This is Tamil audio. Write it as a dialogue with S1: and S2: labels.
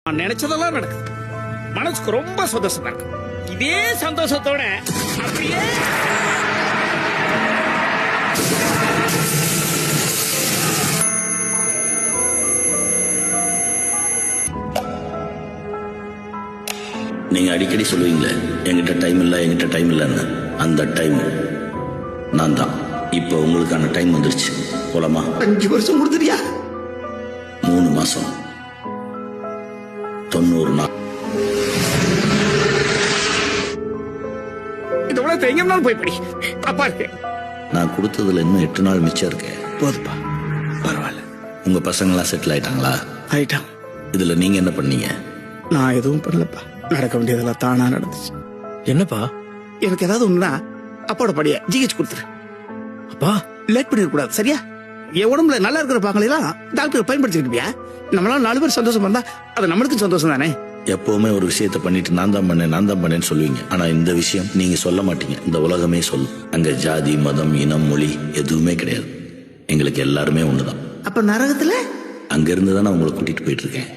S1: நான் நினைச்சதெல்லாம் நடக்குது. மனசுக்கு ரொம்ப சந்தோஷமா இருக்கு. இதே சந்தோஷத்தோட அப்படியே
S2: நீங்க அடிக்கடி சொல்லுவீங்களே என்கிட்ட டைம் இல்லைன்னு. அந்த டைம் நான் தான். இப்போ உங்களுக்கான டைம் வந்துருச்சு. போலாமா?
S3: 5 வருஷம் கொடுத்துறியா?
S2: 3 மாசம் 90 நாள்.
S1: இந்த உலகத்தை எங்கேனாலும் போய் படி. அப்பா இருக்கு.
S2: நான் கொடுத்ததுல இன்னும் 8 நாள் மிச்சம் இருக்கு.
S1: போதுப்பா, பரவாயில்ல.
S2: உங்க பசங்களாம் செட்டில் ஆயிட்டாங்களா?
S1: ஆயிட்டான்.
S2: இதுல நீங்க என்ன பண்ணீங்க?
S1: நான் எதுவும் பண்ணலப்பா. நடக்க வேண்டியதெல்லாம் தானா நடந்துச்சு.
S4: என்னப்பா?
S1: எனக்கு ஏதாவது ஒண்ணுனா அப்பாவோட படிய ஜிஹெச் கொடுத்துரு.
S4: அப்பா
S1: லேட் பண்ணிடக்கூடாது, சரியா? என் உடம்புல நல்லா இருக்கிற பாங்களெல்லாம் டாக்டர் பயன்படுத்திக்கிட்டியா? நம்மளால 4 பேர் சந்தோஷமா இருந்தா அது நம்மளுக்கும் சந்தோஷம் தானே.
S2: எப்பவுமே ஒரு விஷயத்த பண்ணிட்டு நான் தான் பண்ணேன்னு சொல்லுவீங்க. ஆனா இந்த விஷயம் நீங்க சொல்ல மாட்டீங்க. இந்த உலகமே சொல்லும். அங்க ஜாதி, மதம், இனம், மொழி எதுவுமே கிடையாது. எங்களுக்கு எல்லாருமே ஒண்ணுதான்.
S1: அப்ப நரகத்துல
S2: அங்க இருந்து தான் நான் உங்களை கூட்டிட்டு போயிட்டு இருக்கேன்.